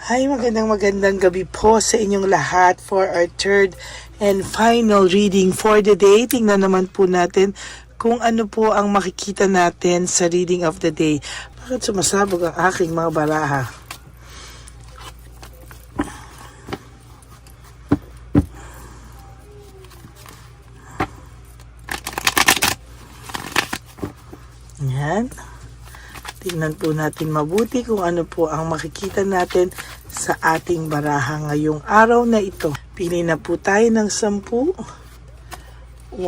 Hi, magandang gabi po sa inyong lahat for our third and final reading for the day. Tingnan naman po natin kung ano po ang makikita natin sa reading of the day. Bakit sumasabog ang aking mga baraha? Yan. Tingnan po natin mabuti kung ano po ang makikita natin sa ating baraha ngayong araw na ito. Pili na po tayo ng 10. 1,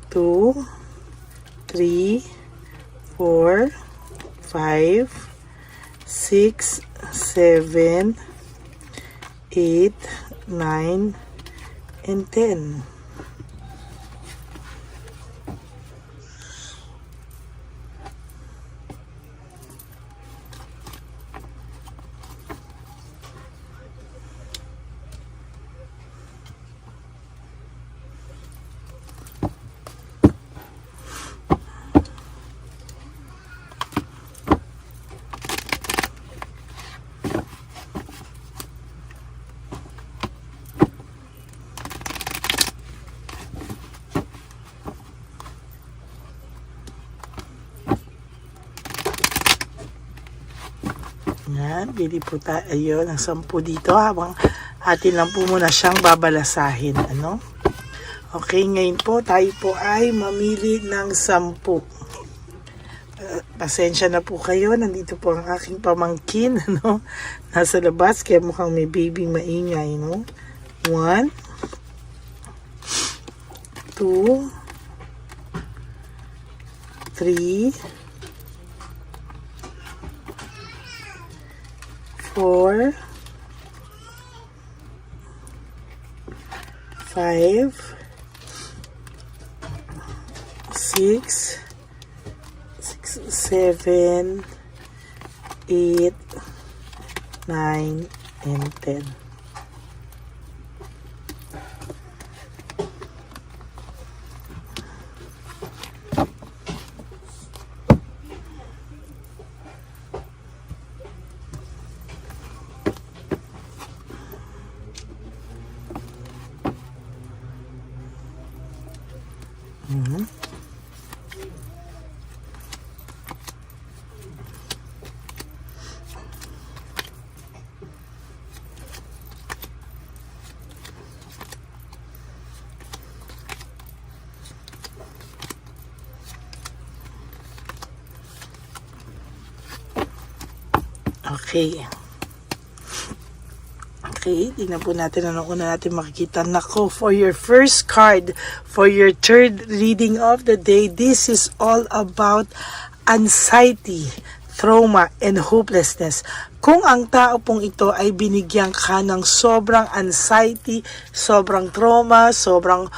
2, 3, 4, 5, 6, 7, 8, 9, and 10. Yan, bili po tayo ng 10 dito habang atin lang po muna siyang babalasahin. Ano? Okay, ngayon po tayo po ay mamili ng 10. Pasensya na po kayo, nandito po ang aking pamangkin, ano? Nasa labas, kaya mukhang may baby maingay, no? 1, 2, 3, 4, 5, 6, 7, 8, 9, and 10. Okay. Okay, tingnan po natin ano una natin makikita. Nako, for your first card, for your third reading of the day, this is all about anxiety, trauma, and hopelessness. Kung ang tao pong ito ay binigyan ka ng sobrang anxiety, sobrang trauma, sobrang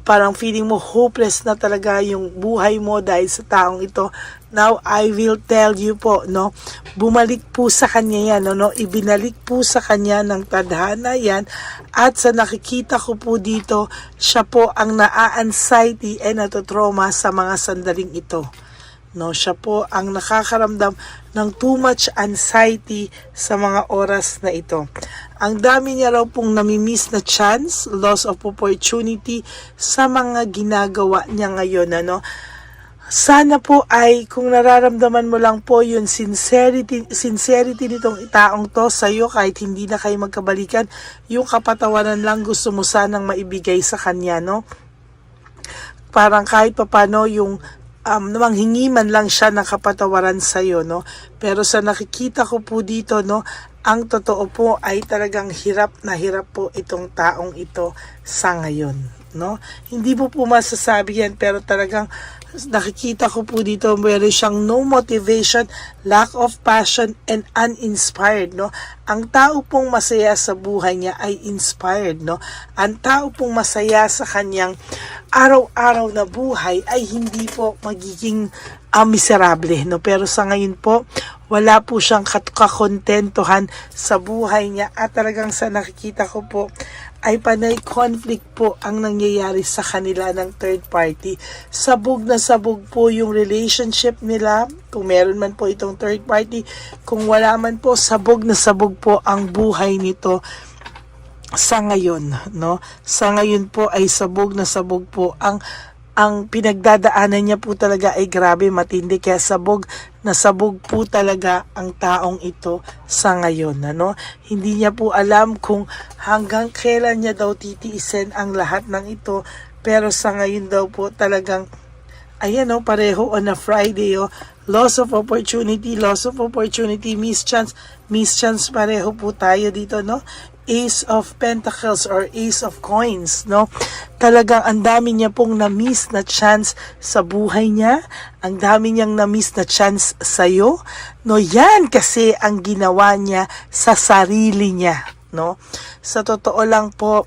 parang feeling mo hopeless na talaga yung buhay mo dahil sa taong ito, now I will tell you po, no, bumalik po sa kanya yan, no, ibinalik po sa kanya ng tadhana yan, at sa nakikita ko po dito, siya po ang naa-anxiety and natotrauma sa mga sandaling ito. No, siya po ang nakakaramdam ng too much anxiety sa mga oras na ito. Ang dami niya raw pong namimiss na chance, loss of opportunity sa mga ginagawa niya ngayon. Ano? Sana po ay kung nararamdaman mo lang po yung sincerity nitong taong to sa iyo, kahit hindi na kayo magkabalikan, yung kapatawaran lang gusto mo sanang maibigay sa kanya, no? Parang kahit papano yung manghingi man lang siya ng kapatawaran sa iyo, no? Pero sa nakikita ko po dito, no, ang totoo po ay talagang hirap na hirap po itong taong ito sa ngayon, no? Hindi po masasabi yan, pero talagang nakikita ko po dito meron siyang no motivation, lack of passion, and uninspired, no? Ang tao pong masaya sa buhay niya ay inspired, no? Ang tao pong masaya sa kanyang araw-araw na buhay ay hindi po magiging miserable, no? Pero sa ngayon po, wala po siyang kakontentuhan sa buhay niya, at talagang sa nakikita ko po ay panay conflict po ang nangyayari sa kanila ng third party. Sabog na sabog po yung relationship nila, kung meron man po itong third party. Kung wala man po, sabog na sabog po ang buhay nito sa ngayon, no? Sa ngayon po ay sabog na sabog po ang pinagdadaanan niya po talaga ay grabe, matindi, kaya sabog na sabog po talaga ang taong ito sa ngayon, ano? Hindi niya po alam kung hanggang kailan niya daw titiisin ang lahat ng ito, pero sa ngayon daw po talagang ayan, pareho on a Friday, loss of opportunity, miss chance, pareho po tayo dito, no? Ace of Pentacles or Ace of Coins, no? Talagang ang dami niya pong na-miss na chance sa buhay niya. Ang dami niyang na-miss na chance sa'yo, no? Yan kasi ang ginawa niya sa sarili niya, no? Sa totoo lang po,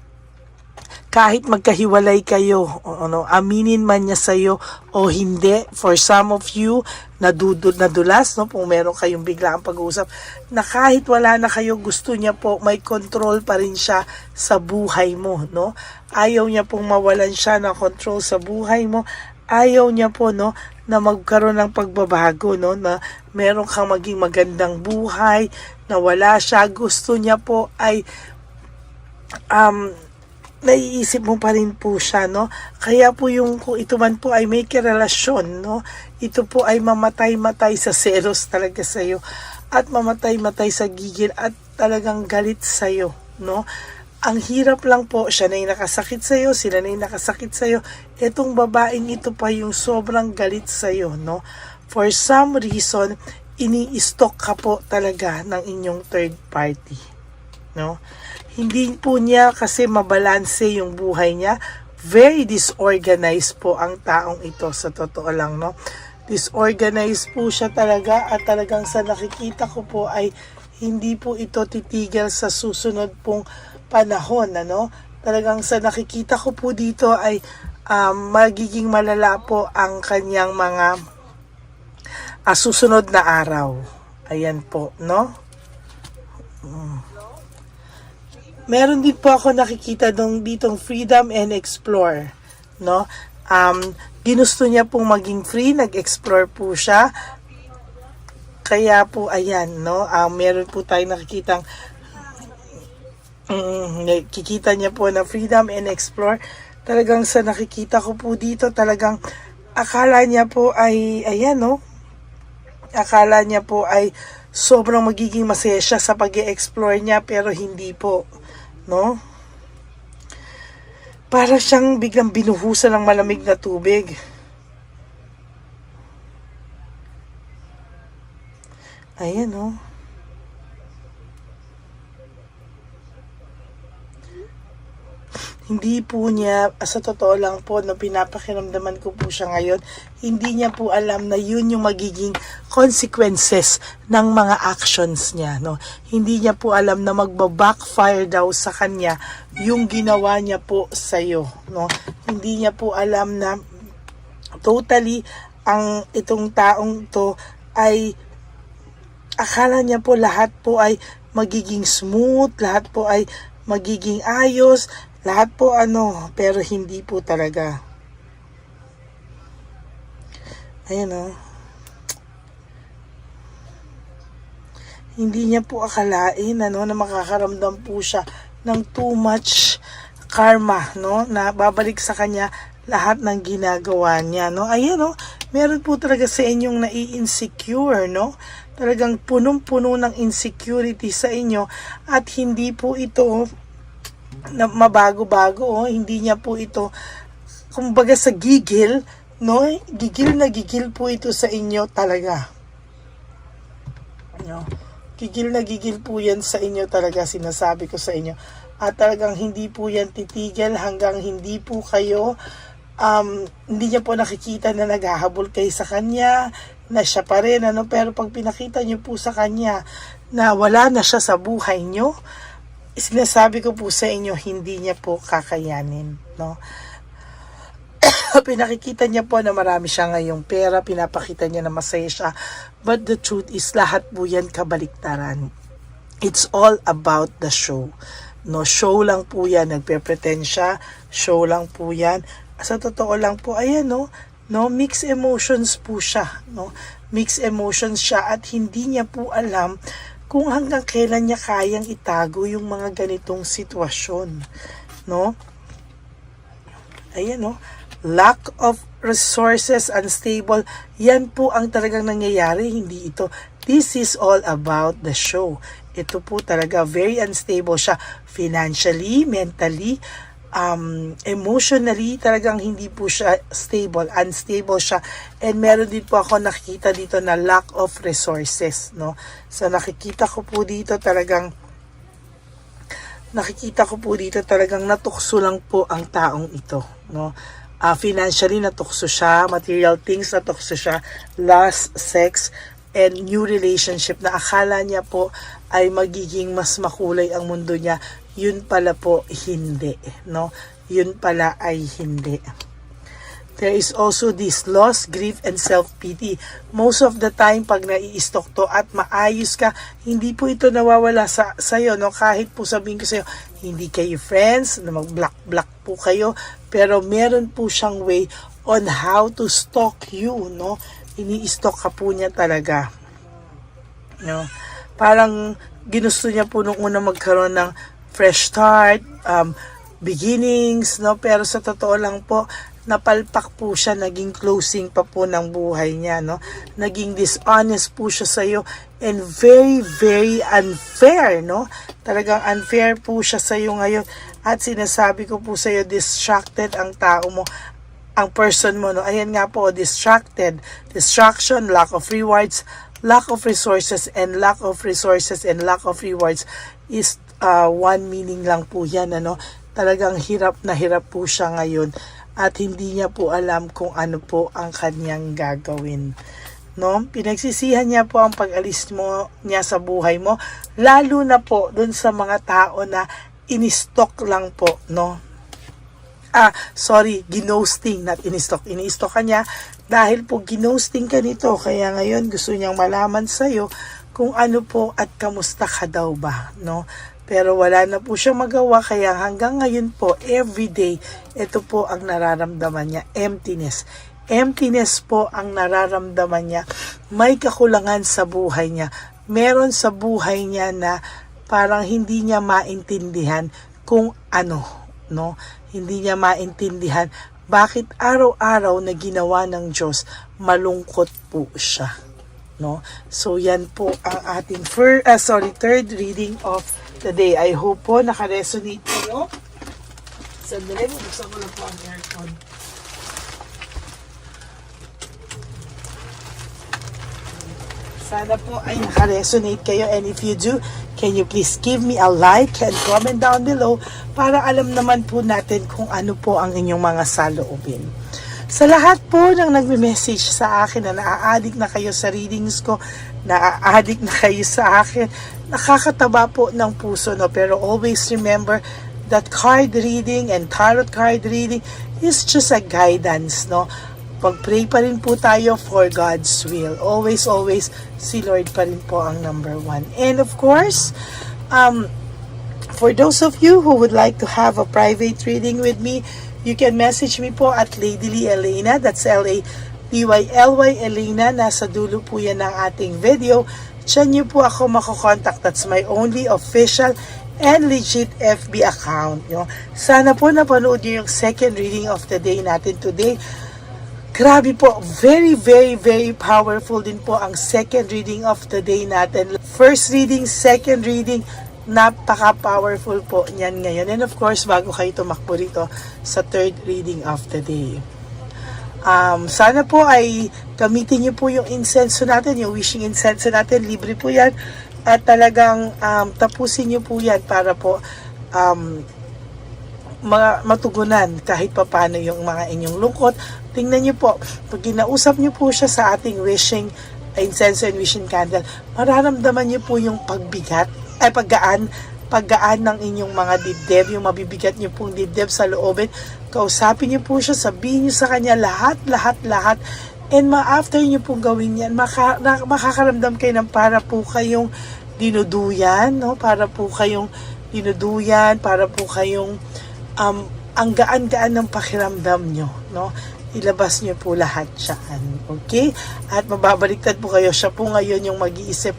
kahit magkahiwalay kayo, aminin man niya sa'yo o hindi, for some of you, nadulas, no, kung meron kayong biglaang pag-uusap, na kahit wala na kayo, gusto niya po, may control pa rin siya sa buhay mo, no? Ayaw niya pong mawalan siya ng control sa buhay mo. Ayaw niya po, no, na magkaroon ng pagbabago, no, na meron kang maging magandang buhay, na wala siya. Gusto niya po ay naiisip mo pa rin po siya, no? Kaya po yung kung ito man po ay may karelasyon, no? Ito po ay mamatay-matay sa selos talaga sa'yo, at mamatay-matay sa gigil, at talagang galit sa'yo, no? Ang hirap lang po, siya na yung nakasakit sa'yo, sila na yung nakasakit sa'yo, etong babaeng ito pa yung sobrang galit sa'yo, no? For some reason, ini-stalk ka po talaga ng inyong third party, no? Hindi po niya kasi mabalanse yung buhay niya. Very disorganized po ang taong ito, sa totoo lang, no? Disorganized po siya talaga, at talagang sa nakikita ko po ay hindi po ito titigil sa susunod pong panahon, ano? Talagang sa nakikita ko po dito ay magiging malala po ang kanyang mga susunod na araw. Ayan po, no? Meron din po ako nakikita ditong freedom and explore, no? Ginusto niya pong maging free, nag-explore po siya. Kaya po, ayan, no? Meron po tayong nakikitang nakikita niya po na freedom and explore. Talagang sa nakikita ko po dito, talagang akala niya po ay, ayan, no? Akala niya po ay sobrang magiging masaya siya sa pag-explore niya, pero hindi po, no? Para siyang biglang binuhusan ng malamig na tubig. Ayan, no? Hindi po niya, sa totoo lang po, no, pinapakiramdaman ko po siya ngayon, hindi niya po alam na yun yung magiging consequences ng mga actions niya, no? Hindi niya po alam na magba-backfire daw sa kanya yung ginawa niya po sa'yo, no? Hindi niya po alam na totally itong taong to ay akala niya po lahat po ay magiging smooth, lahat po ay magiging ayos, lahat po pero hindi po talaga. Ayan, hindi niya po akalain na makakaramdam po siya ng too much karma, no, na babalik sa kanya lahat ng ginagawa niya, no. Ayan, meron po talaga sa inyong nai-insecure, no. Talagang punong-puno ng insecurity sa inyo, at hindi po ito na mabago-bago, hindi niya po ito, kumbaga sa gigil, no, gigil na gigil po ito sa inyo talaga, no, gigil na gigil po yan sa inyo talaga, sinasabi ko sa inyo, at talagang hindi po yan titigil hanggang hindi po kayo, hindi niya po nakikita na naghahabol kayo sa kanya, na siya pa rin, pero pag pinakita niyo po sa kanya na wala na siya sa buhay niyo, sinasabi ko po sa inyo, hindi niya po kakayanin, no? Pinakikita niya po na marami siya ngayong pera, pinapakita niya na masaya siya. But the truth is, lahat po yan kabaliktaran. It's all about the show. No, show lang po yan, nagpe-pretend siya, show lang po yan. Sa totoo lang po, ayan no, mixed emotions po siya, no? Mixed emotions siya at hindi niya po alam kung hanggang kailan niya kayang itago yung mga ganitong sitwasyon, no? Ayan no, lack of resources, unstable, yan po ang talagang nangyayari, hindi ito. This is all about the show. Ito po talaga, very unstable siya financially, mentally, emotionally, talagang hindi po siya stable, unstable siya. And meron din po ako nakikita dito na lack of resources, no? So nakikita ko po dito talagang natukso lang po ang taong ito, no? Financially natukso siya, material things natukso siya, lust, sex, and new relationship na akala niya po ay magiging mas makulay ang mundo niya. Yun pala po hindi, no? Yun pala ay hindi. There is also this loss, grief, and self-pity. Most of the time, pag nai-stalk to at maayos ka, hindi po ito nawawala sa'yo, no? Kahit po sabihin ko sa'yo, hindi kayo friends, na mag-block po kayo, pero meron po siyang way on how to stalk you, no? Ini-stalk ka po niya talaga, no? Parang ginusto niya po nung una magkaroon ng fresh start, beginnings, no? Pero sa totoo lang po, napalpak po siya, naging closing pa po ng buhay niya, no? Naging dishonest po siya sa'yo and very, very unfair, no? Talagang unfair po siya sa'yo ngayon at sinasabi ko po sa'yo, distracted ang tao mo, ang person mo, no? Ayan nga po, distracted, distraction, lack of rewards, lack of resources, and lack of resources and lack of rewards is one meaning lang po yan, ano? Talagang hirap na hirap po siya ngayon at hindi niya po alam kung ano po ang kanyang gagawin, no? Pinagsisihan niya po ang pag-alis niya sa buhay mo, lalo na po dun sa mga tao na in-stalk lang po, no? Ginosting, not in-stalk. In-stalk ka niya dahil po ginosting ka nito, kaya ngayon gusto niyang malaman sa'yo kung ano po at kamusta ka daw ba, no? Pero wala na po siyang magawa, kaya hanggang ngayon po, everyday, ito po ang nararamdaman niya, emptiness. Emptiness po ang nararamdaman niya. May kakulangan sa buhay niya. Meron sa buhay niya na parang hindi niya maintindihan kung ano, no? Hindi niya maintindihan bakit araw-araw na ginawa ng Diyos, malungkot po siya, no? So yan po ang ating third reading of the day. I hope po naka-resonate kayo. Sandali, buksan ko lang po ang aircon. Sana po ay naka-resonate kayo, and if you do, can you please give me a like and comment down below para alam naman po natin kung ano po ang inyong mga saloobin. Sa lahat po ng nagme-message sa akin na naa-addict na kayo sa readings ko, naa-addict na kayo sa akin, nakakataba po ng puso, no? Pero always remember that card reading and tarot card reading is just a guidance, no? Pag-pray pa rin po tayo for God's will. Always, always, si Lord pa rin po ang number one. And of course, for those of you who would like to have a private reading with me, you can message me po at Lady Lee Elena. That's L-A-D-Y-L-Y Elena. Nasa dulo po yan ng ating video. Diyan niyo po ako makokontakt. That's my only official and legit FB account. No? Sana po napanood niyo yung second reading of the day natin today. Grabe po, very, very, very powerful din po ang second reading of the day natin. First reading, second reading, napaka-powerful po niyan ngayon. And of course, bago kayo tumakbo rito sa third reading of the day. Sana po ay gamitin niyo po yung incense natin, yung wishing incense natin. Libre po yan. At talagang tapusin niyo po yan para po matugunan kahit papano yung mga inyong lungkot. Tingnan niyo po, pag ginausap niyo po siya sa ating wishing incense and wishing candle, mararamdaman niyo po yung paggaan paggaan ng inyong mga dibdib, yung mabibigat niyo pong dibdib sa loobin. Kausapin niyo po siya, sabihin niyo sa kanya lahat. And after niyo pong gawin yan, makakaramdam kayo ng para po kayong dinuduyan, no? Para po kayong ang gaan-gaan ng pakiramdam nyo, no? Ilabas nyo po lahat siyan, okay? At mababaliktad po kayo, siya po ngayon yung mag-iisip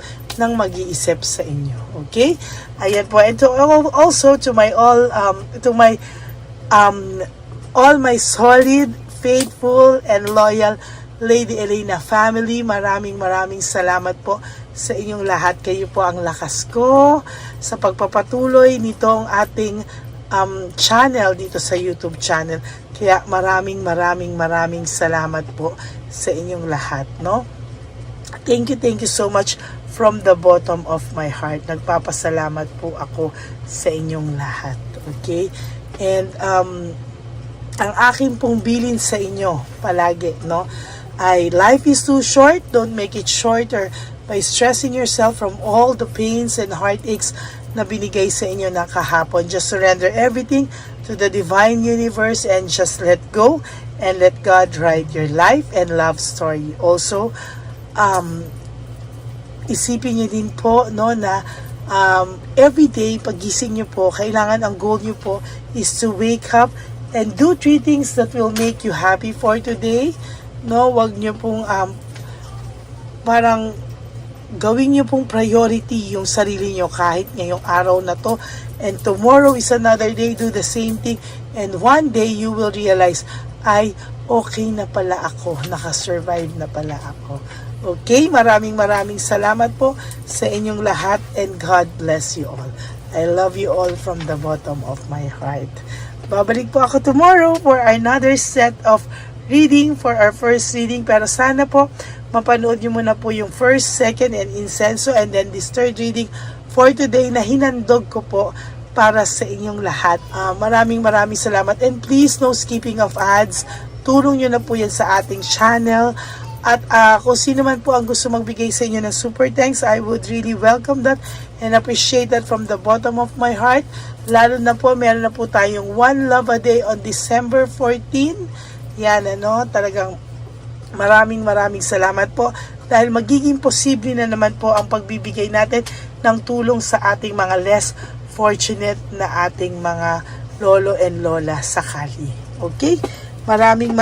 sa inyo, okay? Ayan po. And also to my all my solid, faithful, and loyal Lady Elena family, maraming salamat po sa inyong lahat. Kayo po ang lakas ko sa pagpapatuloy nitong ating channel dito sa YouTube channel. Kaya maraming salamat po sa inyong lahat, no? Thank you so much from the bottom of my heart. Nagpapasalamat po ako sa inyong lahat, okay? And ang aking pong bilin sa inyo palagi, no? Life is too short, don't make it shorter by stressing yourself from all the pains and heartaches na binigay sa inyo ng kahapon. Just surrender everything to the divine universe and just let go and let God write your life and love story. Also, isipin niyo din po, no, na everyday pagising niyo po, kailangan ang goal niyo po is to wake up and do 3 things that will make you happy for today. No, wag niyo pong parang gawin niyo pong priority yung sarili niyo kahit ngayong araw na to, and tomorrow is another day. Do the same thing, and one day you will realize, ay, okay na pala ako, nakasurvive na pala ako. Okay, maraming salamat po sa inyong lahat, and God bless you all. I love you all from the bottom of my heart. Babalik po ako tomorrow for another set of reading, for our first reading. Pero sana po mapanood nyo muna po yung first, second, and incenso, and then this third reading for today na hinandog ko po para sa inyong lahat. Maraming salamat, and please, no skipping of ads. Tulong nyo na po yan sa ating channel. At kung sino man po ang gusto magbigay sa inyo ng super thanks, I would really welcome that and appreciate that from the bottom of my heart. Lalo na po, meron na po tayong One Love a Day on December 14. Yan, talagang maraming salamat po, dahil magiging posible na naman po ang pagbibigay natin ng tulong sa ating mga less fortunate na ating mga lolo and lola sakali. Okay? Maraming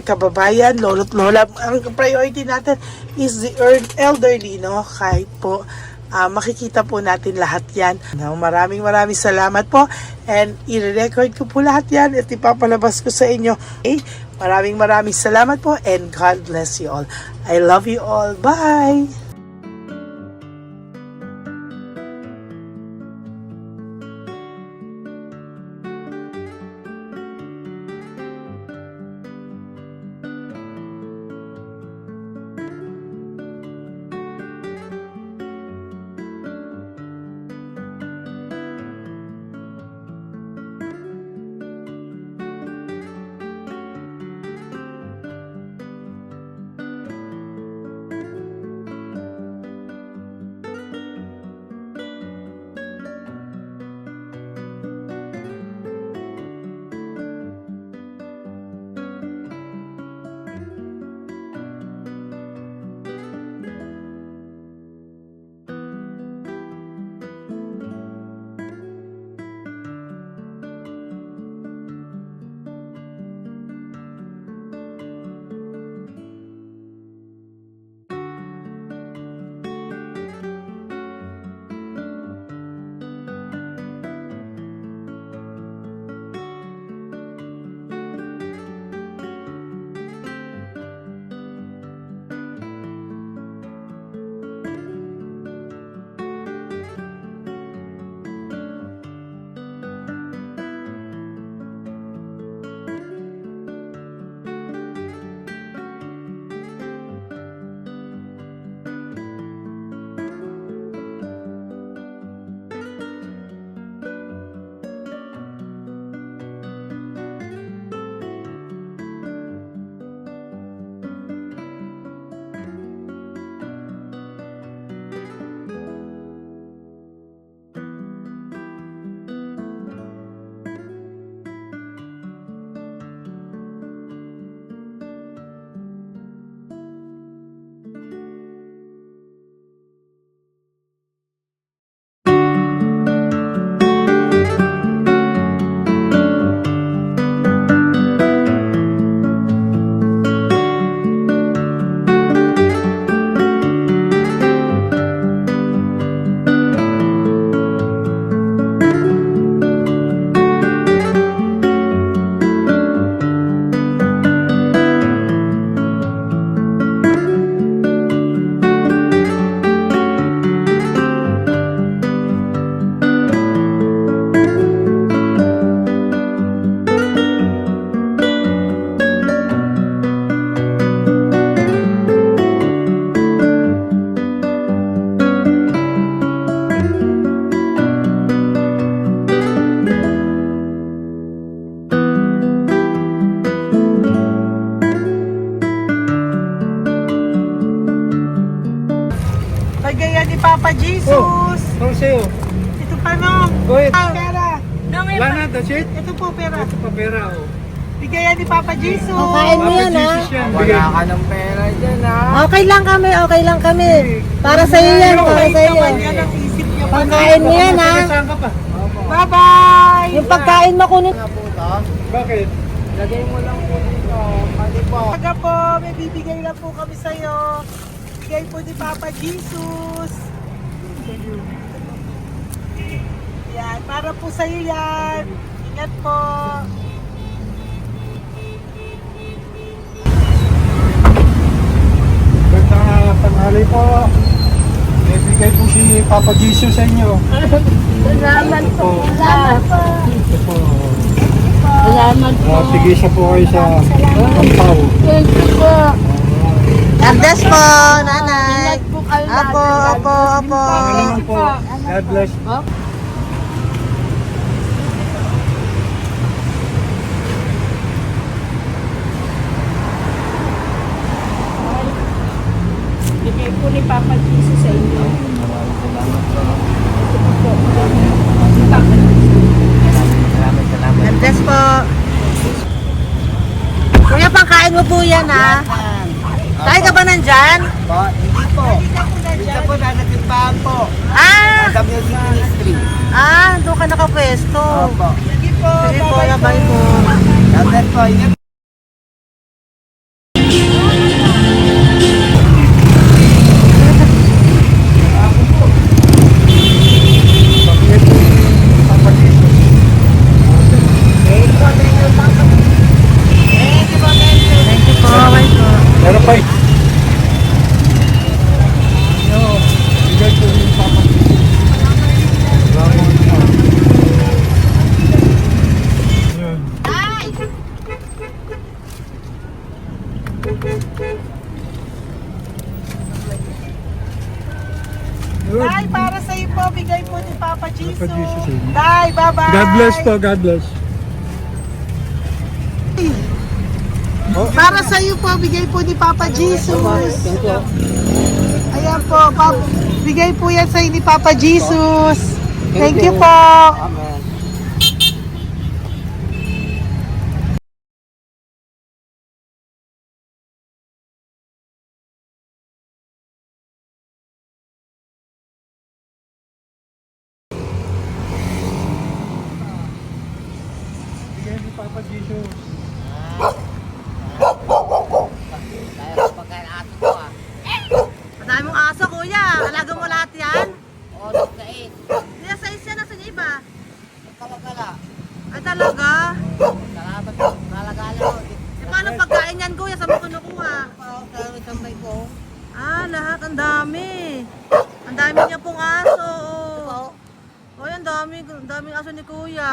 kababayan, lolo't lola. Ang priority natin is the elderly, no? Kahit po makikita po natin lahat yan. No, maraming salamat po, and i-record ko po lahat yan at ipapalabas ko sa inyo. Okay? Maraming salamat po, and God bless you all. I love you all. Bye! Jesus. Oh, sa'yo. Ito pa no. Go ahead. Pera. Wala na, that's it? Ito po pera. Ito pa pera, oh. Bigayan ni Papa Jesus. Kain mo yan, ha? Jesus yan. Bigay. Wala ka ng pera dyan, ha? Okay lang kami, okay lang kami. Para sa iyo yan, para sa iyo Naman yan. yan ang isip niya. Pagkain mo yan, ha? Saan ka pa? Bye-bye. Yung pagkain mo kunin. Nga po ito. Bakit? Lagay mo lang po dito. Pati po. Taga po, may bibigay lang po kami sa'yo. Bigay po ni Papa Jesus. Yan, para po sa'yo yan. Ingat po. Ganda tanghali po. May bigay po si Papa Jesus sa inyo. Salamat po. Salamat po. Ito po. Salamat po. Sige siya po kayo sa Pampaw. Thank you po. God bless po, nanay. Apo, apo, apo. Salamat po. God bless. Bigay po ni Papa Jesus sa inyo. God bless po. Kuya, pangkain mo po yan, ha? Tayo ka ba nandyan? Po, hindi po. Dito po, nanatimbahan po. Ah! Music Ministry. Doon ka nakapwesto. Opo. Sige po, Sige po, bye-bye labay po. God bless po. Ingat. Pabigay po ni Papa Jesus. Thank you po, bye po. Meron pa eh. Yo, bigay po ni Papa Jesus. Salamat po. Yun. Good. Day, para sa iyo po, bigay po ni Papa Jesus. Papa Jesus, eh. Day, bye-bye. God bless po, God bless. Para sa iyo po, bigay po ni Papa Jesus. Ayan po, bigay po yan sa ni Papa Jesus. Thank you po. Amen. Bigay ni Papa Jesus. Kaya ko pagkain ato ko, ah. Madami mong aso, kuya. Alaga mo lahat yan? Oras na eh. Hindi na size yan, nasa iba. Kalagala. Ay talaga? Salamat po. Kalagala ko. E paano pagkain yan, kuya? Saan mo kinukuha? Sa tambay ko. Lahat. Ang dami. Ang dami niya pong aso. Oy, ang daming aso ni kuya.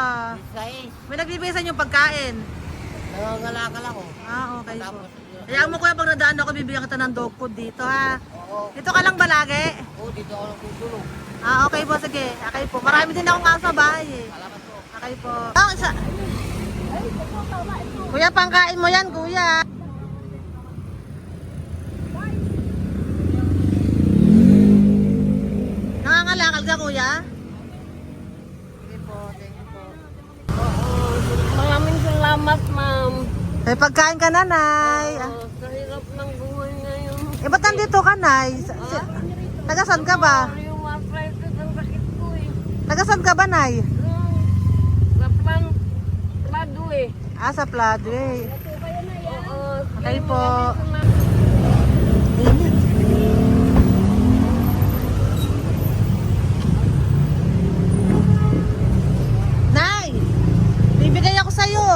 Sais. May nagbibigay sa inyo pagkain. Nangangalakal ako. Okay po. Tapos, Hayaan mo kuya, pag nadaan ako, bibigyan kita ng dog food dito, ha? oo. Dito ka lang ba lagi? Dito ako natutulog. Okay po, sige. Okay po. Marami din akong aso sa bahay, eh. Salamat po. Okay po. Kuya, pangkain mo yan, kuya. Nangangalakal ka, kuya? Sige po. Thank you po. Maraming salamat, ma'am. May pagkain ka, nanay. Sa hirap ng buhay ngayon. Ba't nandito ka, nay? Tagasan ka ba? Yung arthritis ang sakit ko eh. Tagasan ka ba, nay? Sa plado eh. Sa Pladway. Oo. Okay po. Nay! Bibigay ako sa'yo.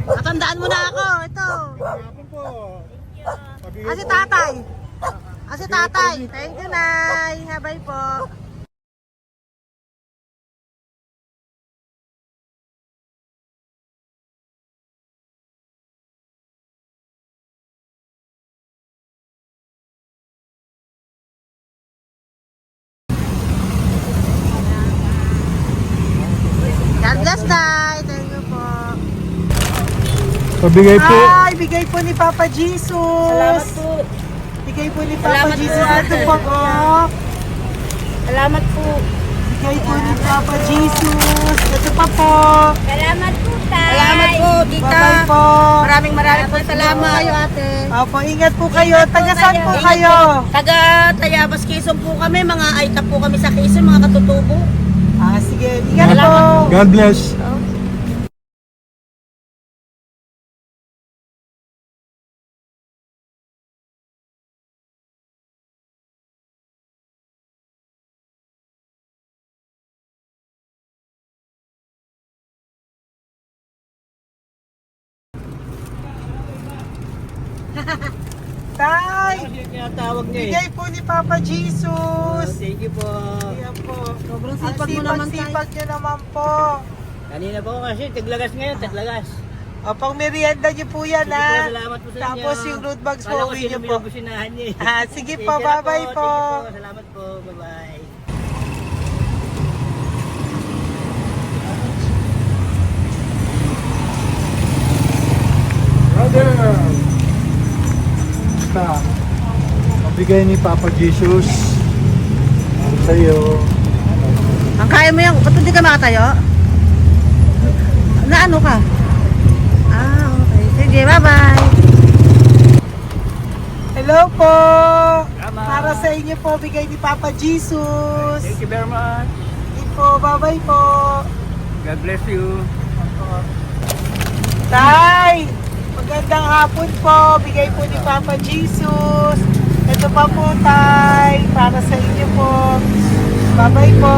Natandaan mo na ako. Ito. Hapon po. Pabigay Si po. tatay. Si tatay. Thank you, Nay. Habay po. God bless, Nay. Thank you po. Pabigay po. Ay, bigay po ni Papa Jesus. Salamat po. Bigay po ni Papa Salamat po, Jesus. ate. Ito po, oh. Salamat po. Bigay po ni Papa Jesus. Ito pa po. Salamat po, tay. Salamat po, tita. Bye-bye po. Maraming po salamat. Kayo, ate. Opo, ingat po kayo. Taga saan po Ingat kayo? po. Taga Tayabas, Quezon po kami. Mga aita po kami sa Quezon, mga katutubo. Ah, sige. Ingat po. Salamat God bless. Tay, Tinatawag niya bigay po ni Papa Jesus. Thank you po. Ayan po. Sobrang Ang sipag mo naman, tay. sipag nyo naman po. Kanina po kasi, taglagas ngayon, taglagas. O, pang merienda nyo po yan, Sige po, ha? salamat po sa inyo. Tapos yung road bags po, Kala ko uwi sino nyo po. binubusinahan niya eh. Ah, sige po, na bye-bye po. Sige po, salamat po, bye-bye. Brother! Basta, mabigay ni Papa Jesus ang sa'yo. Ang kaya mo yan, ba't hindi ka makatayo? Na ano ka? Ah, okay. Sige, bye-bye. Hello po. Tama. Para sa inyo po, bigay ni Papa Jesus. Thank you very much. Sige po, bye-bye po. God bless you. Tay, magandang hapon po. Bigay po ni Papa Jesus. Ito pa po, Tay. Para sa inyo po. Bye-bye po.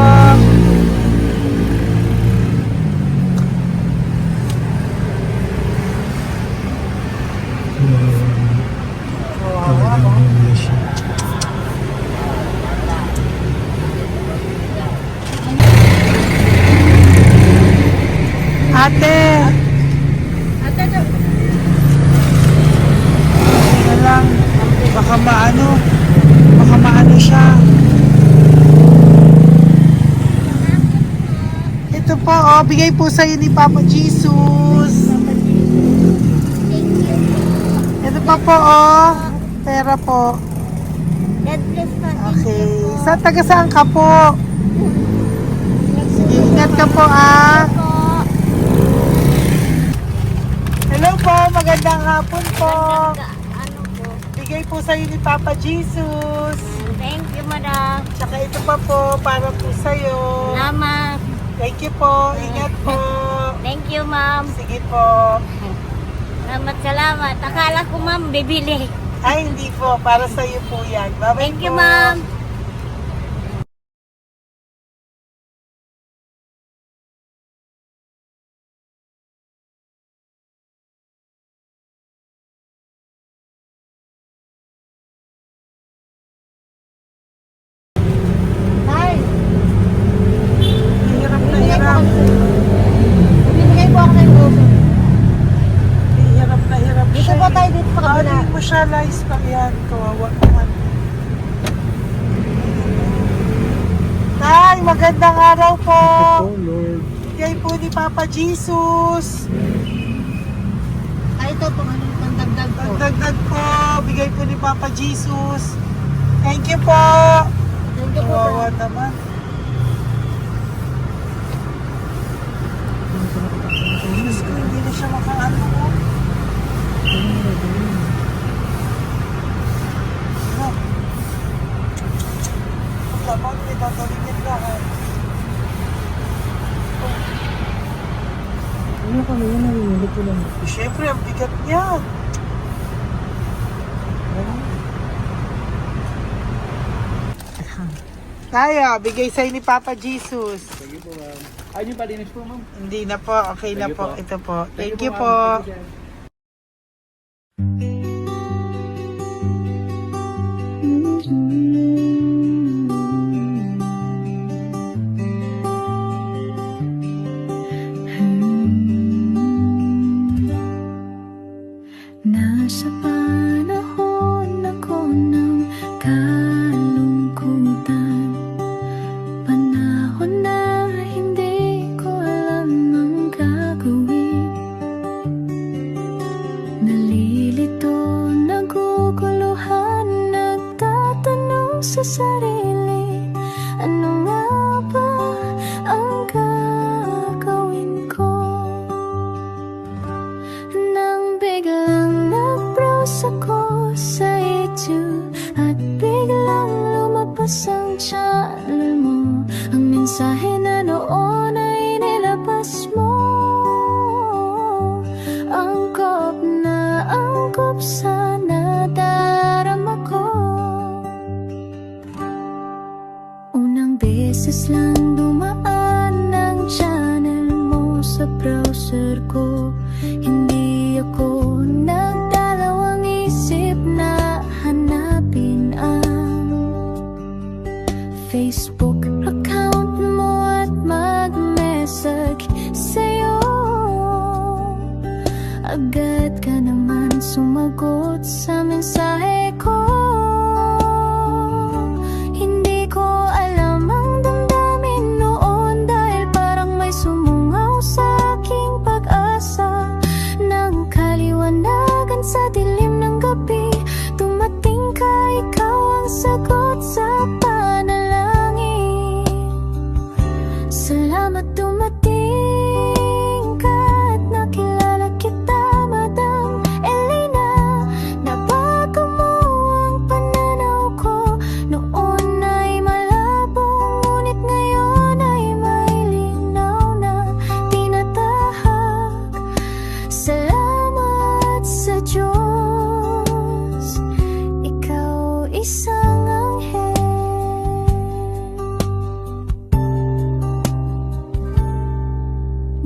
Ate. Na lang. Baka maano siya. Ito po, oh, bigay po sa'yo ni Papa Jesus. Ito pa po, oh. Pera po. God bless po. Okay. Taga saan ka po? Sige, ingat ka po, ah. Hello po, magandang hapon po. Ano po? Bigay po sa'yo ni Papa Jesus. Thank you, madam. Tsaka ito pa po, para po sa'yo. Salamat. Thank you po, ingat po. Thank you, ma'am. Sige po. Salamat. Akala ko, ma'am, bibili. Ay, hindi po, para sa'yo po yan. Bye-bye Thank you, po. ma'am. Hirap na hirap. Bibigay po ako ng uso. Hirap na hirap Dito siya. po tayo, dito pa kabila. Hindi mo siya lies pa yan. Kawawa naman. Tay, magandang araw po. Oh Lord. Bigay po ni Papa Jesus. Ay, ito po, ano, pandagdag po. Dagdag po. Bigay po ni Papa Jesus. Thank you po. Thank you po. Kawawa naman. Diyos ko, hindi na siya makaano ko. Pagkabang may tataligin lahat. Ano kami yun, narinig ko lang. Siyempre, ang bigat niyan. Tayo, bigay sa'yo ni Papa Jesus. Sige po, ma'am. Ayun yung palinis po, ma'am. Hindi na po, okay na Thank you po. po. Ito po. Thank you ma'am. po. Thank you, sir. Nasa panahon ako ng kalungkutan, panahon na hindi ko alam ang gagawin. Nalilito, naguguluhan, tanong sa sarili, ano nga ba ang gagawin ko? Nang biglang nag-browse ako sa YouTube at biglang lumabas ang channel mo, ang mensahe na noon ay nilabas mo. Angkop sa nadarama ko. Unang beses lang dumaan ang channel mo sa browser ko. Hindi ako nagdalawang isip na hanapin ang Facebook account mo at mag-message sa'yo. Agad ka naman sumagot sa mensahe ko. Hindi ko alam ang damdamin noon, dahil parang may sumungaw sa aking pag-asa. Nang kaliwanagan sa dilim ng gabi, dumating ka, ikaw ang sagot sa panalangin. Salamat dumating ka at nakilala kita, Madam Elena. Nabago mo ang pananaw ko. Noon ay malabo, ngunit ngayon ay may linaw na tinatahak. Salamat sa Diyos, ikaw isang anghel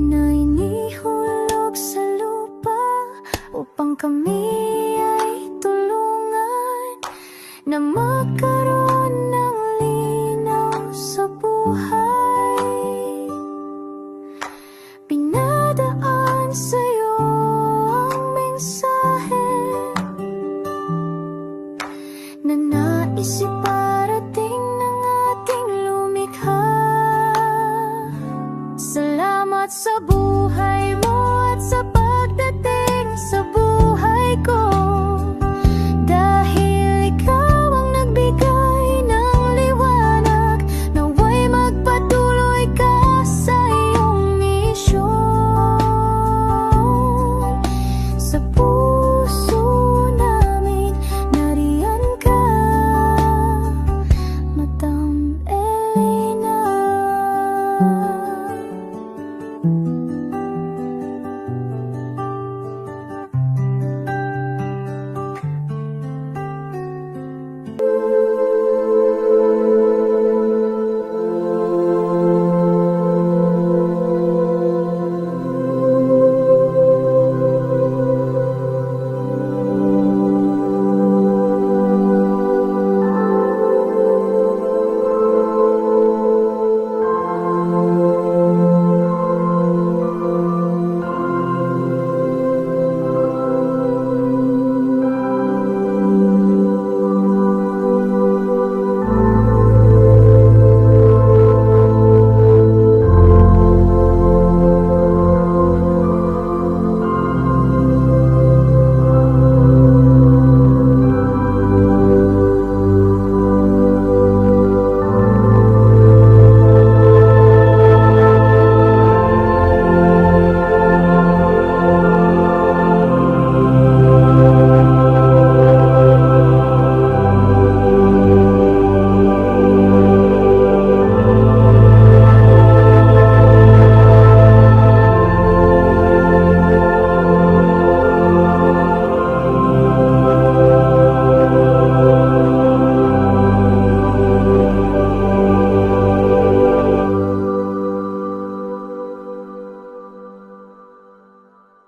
na inihulog sa lupa upang kami ay tulungan na magkaroon ng linaw sa buhay. Pinadaan sa'yo ang mensahe na nais iparating ng ating lumikha. Salamat sa